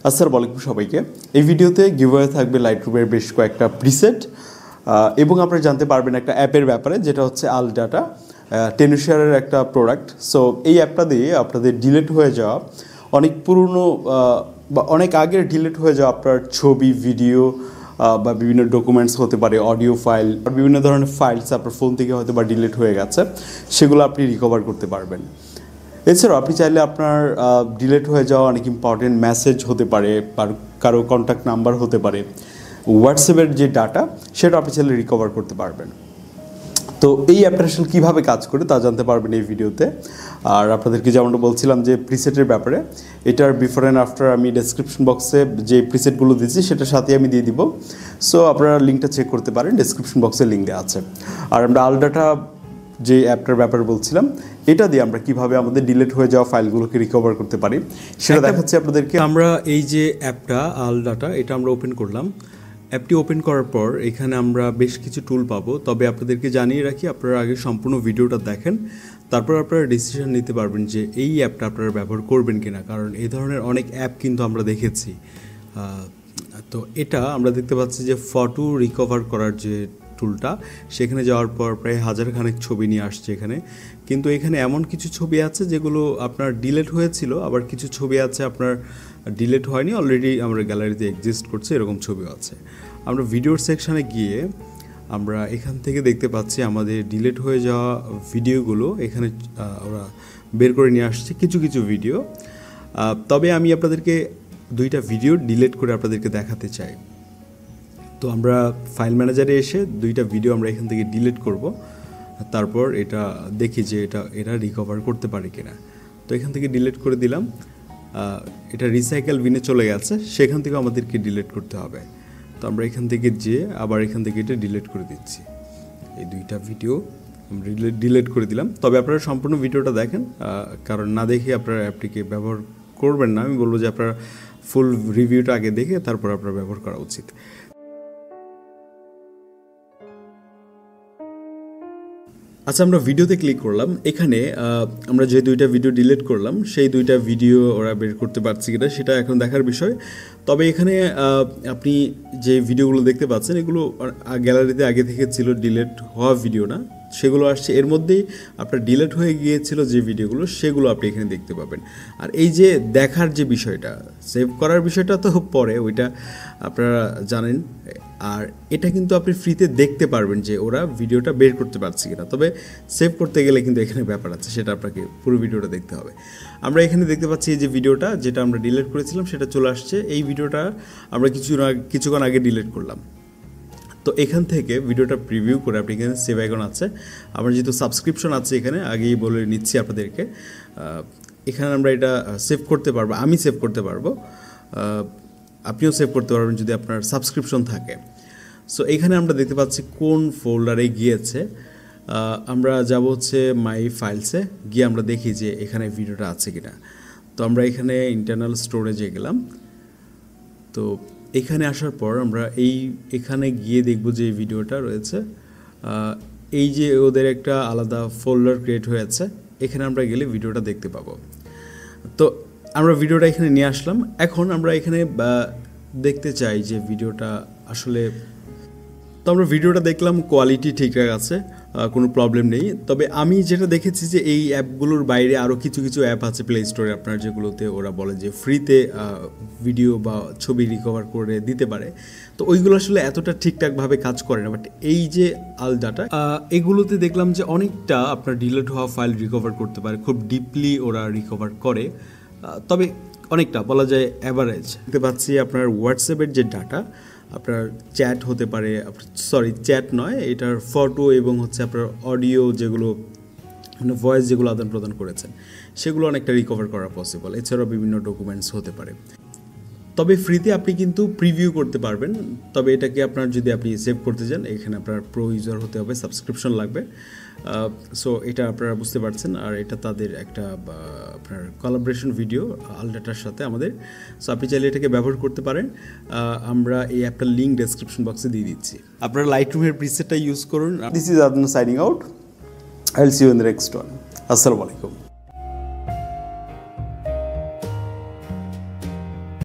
আসসালামু আলাইকুম সবাইকে। এই ভিডিওতে গিভঅ্যাওয়ে থাকবে লাইটরুমের বেশ কয়েকটা প্রিসেট এবং আপনারা জানতে পারবেন একটা অ্যাপের ব্যাপারে, যেটা হচ্ছে আলডাটা, টেনুশিয়ারের একটা প্রোডাক্ট। সো এই অ্যাপটা দিয়ে আপনাদের ডিলিট হয়ে যাওয়া অনেক পুরনো বা অনেক আগের ডিলিট হয়ে যাওয়া আপনার ছবি, ভিডিও বা বিভিন্ন ডকুমেন্টস হতে পারে, অডিও ফাইল, বিভিন্ন ধরনের ফাইলস আপনার ফোন থেকে হয়তো বা ডিলিট হয়ে গেছে, সেগুলো আপনি রিকভার করতে পারবেন। এছাড়াও আপনি চাইলে আপনার ডিলিট হয়ে যাওয়া অনেক ইম্পর্টেন্ট মেসেজ হতে পারে, কারো কন্ট্যাক্ট নাম্বার হতে পারে, হোয়াটসঅ্যাপের যে ডাটা, সেটা আপনি চাইলে রিকভার করতে পারবেন। তো এই অ্যাপটা আসলে কীভাবে কাজ করে তা জানতে পারবেন এই ভিডিওতে। আর আপনাদেরকে যেমনটা বলছিলাম যে প্রিসেটের ব্যাপারে, এটার বিফোর অ্যান্ড আফটার আমি ডেসক্রিপশন বক্সে যে প্রিসেটগুলো দিচ্ছি সেটার সাথে আমি দিয়ে দিব। সো আপনারা লিঙ্কটা চেক করতে পারেন, ডেসক্রিপশন বক্সে লিঙ্ক দেওয়া আছে। আর আমরা আলডাটা যে অ্যাপটার ব্যাপারে বলছিলাম, এটা দিয়ে আমরা কিভাবে আমাদের ডিলিট হয়ে যাওয়া ফাইলগুলোকে রিকভার করতে পারি সেটা দেখাচ্ছি আপনাদেরকে। আমরা এই যে অ্যাপটা আলডাটা, এটা আমরা ওপেন করলাম। অ্যাপটি ওপেন করার পর এখানে আমরা বেশ কিছু টুল পাবো, তবে আপনাদেরকে জানিয়ে রাখি আপনারা আগে সম্পূর্ণ ভিডিওটা দেখেন, তারপর আপনারা ডিসিশন নিতে পারবেন যে এই অ্যাপটা আপনারা ব্যবহার করবেন কিনা। কারণ এই ধরনের অনেক অ্যাপ কিন্তু আমরা দেখেছি। তো এটা আমরা দেখতে পাচ্ছি যে ফটো রিকভার করার যে টুলটা, সেখানে যাওয়ার পর প্রায় হাজারখানেক ছবি নিয়ে আসছে এখানে। কিন্তু এখানে এমন কিছু ছবি আছে যেগুলো আপনার ডিলিট হয়েছিল, আবার কিছু ছবি আছে আপনার ডিলিট হয়নি, অলরেডি আমরা গ্যালারিতে এক্সিস্ট করছে, এরকম ছবিও আছে। আমরা ভিডিওর সেকশানে গিয়ে আমরা এখান থেকে দেখতে পাচ্ছি আমাদের ডিলিট হয়ে যাওয়া ভিডিওগুলো এখানে ওরা বের করে নিয়ে আসছে, কিছু কিছু ভিডিও। তবে আমি আপনাদেরকে দুইটা ভিডিও ডিলিট করে আপনাদেরকে দেখাতে চাই। তো আমরা ফাইল ম্যানেজারে এসে দুইটা ভিডিও আমরা এখান থেকে ডিলিট করব, তারপর এটা দেখি যে এটা রিকভার করতে পারে কিনা। তো এখান থেকে ডিলিট করে দিলাম, এটা রিসাইকেল বিনে চলে গেছে, সেখান থেকে আমাদেরকে ডিলিট করতে হবে। তো আমরা এখান থেকে যেয়ে আবার এখান থেকে এটা ডিলিট করে দিচ্ছি। এই দুইটা ভিডিও আমরা ডিলিট করে দিলাম। তবে আপনারা সম্পূর্ণ ভিডিওটা দেখেন, কারণ না দেখে আপনারা অ্যাপটিকে ব্যবহার করবেন না। আমি বলবো যে আপনারা ফুল রিভিউটা আগে দেখে তারপর আপনারা ব্যবহার করা উচিত। আচ্ছা, আমরা ভিডিওতে ক্লিক করলাম। এখানে আমরা যে দুইটা ভিডিও ডিলিট করলাম, সেই দুইটা ভিডিও ওরা বের করতে পারছি কিনা সেটা এখন দেখার বিষয়। তবে এখানে আপনি যে ভিডিওগুলো দেখতে পাচ্ছেন, এগুলো গ্যালারিতে আগে থেকে ছিল, ডিলিট হওয়া ভিডিও না, সেগুলো আসছে। এর মধ্যেই আপনার ডিলিট হয়ে গিয়েছিল যে ভিডিওগুলো, সেগুলো আপনি এখানে দেখতে পাবেন। আর এই যে দেখার যে বিষয়টা, সেভ করার বিষয়টা তো পরে, ওইটা আপনারা জানেন। আর এটা কিন্তু আপনি ফ্রিতে দেখতে পারবেন যে ওরা ভিডিওটা বের করতে পারছে কিনা। তবে সেভ করতে গেলে কিন্তু এখানে ব্যাপার আছে, সেটা আপনাকে পুরো ভিডিওটা দেখতে হবে। আমরা এখানে দেখতে পাচ্ছি এই যে ভিডিওটা, যেটা আমরা ডিলিট করেছিলাম, সেটা চলে আসছে। এই ভিডিওটা আমরা কিছুক্ষণ আগে ডিলিট করলাম। তো এখান থেকে ভিডিওটা প্রিভিউ করে আপনি এখানে সেভ আইকন আছে, আমার যেহেতু সাবস্ক্রিপশন আছে এখানে, আগেই বলে নিচ্ছি আপনাদেরকে। এখানে আমরা এটা সেভ করতে পারবো, আমি সেভ করতে পারবো, আপনিও সেভ করতে পারবেন যদি আপনার সাবস্ক্রিপশন থাকে। সো এখানে আমরা দেখতে পাচ্ছি কোন ফোল্ডারে গিয়েছে। আমরা যাব হচ্ছে মাই ফাইলসে, গিয়ে আমরা দেখি যে এখানে ভিডিওটা আছে কিনা। তো আমরা এখানে ইন্টারনাল স্টোরেজে গেলাম। তো এখানে আসার পর আমরা এখানে গিয়ে দেখব যে এই ভিডিওটা রয়েছে। এই যে ওদের একটা আলাদা ফোল্ডার ক্রিয়েট হয়েছে, এখানে আমরা গেলে ভিডিওটা দেখতে পাবো। তো আমরা ভিডিওটা এখানে নিয়ে আসলাম। এখন আমরা এখানে দেখতে চাই যে ভিডিওটা আসলে, তো আমরা ভিডিওটা দেখলাম, কোয়ালিটি ঠিকঠাক আছে, কোনো প্রবলেম নেই। তবে আমি যেটা দেখেছি যে এই অ্যাপগুলোর বাইরে আরও কিছু কিছু অ্যাপ আছে প্লে স্টোরে আপনার, যেগুলোতে ওরা বলে যে ফ্রিতে ভিডিও বা ছবি রিকভার করে দিতে পারে। তো ওইগুলো আসলে এতটা ঠিকঠাকভাবে কাজ করে না। বাট এই যে আলডাটা, এগুলোতে দেখলাম যে অনেকটা আপনার ডিলিট হওয়া ফাইল রিকভার করতে পারে, খুব ডিপলি ওরা রিকভার করে। তবে অনেকটা বলা যায় অ্যাভারেজ। দেখতে পাচ্ছি আপনার হোয়াটসঅ্যাপের যে ডাটা, আপনার চ্যাট হতে পারে, চ্যাট নয়, এটার ফটো এবং হচ্ছে আপনার অডিও, যেগুলো মানে ভয়েস যেগুলো আদান প্রদান করেছেন, সেগুলো অনেকটা রিকভার করা পসিবল। এছাড়াও বিভিন্ন ডকুমেন্টস হতে পারে। তবে ফ্রিতে আপনি কিন্তু প্রিভিউ করতে পারবেন। তবে এটাকে আপনার যদি আপনি সেভ করতে চান, এখানে আপনার প্রো ইউজার হতে হবে, সাবস্ক্রিপশন লাগবে। সো এটা আপনারা বুঝতে পারছেন। আর এটা তাদের একটা আপনার কোলাবোরেশন ভিডিও আলডাটার সাথে আমাদের। সো আপনি চাইলে এটাকে ব্যবহার করতে পারেন। আমরা এই অ্যাপটার লিঙ্ক ডেসক্রিপশন বক্সে দিয়ে দিচ্ছি, আপনারা লাইটরুমের প্রিসেটটা ইউজ করুন। This is Adnan signing out. I will see you in the next one. আসসালামু আলাইকুম।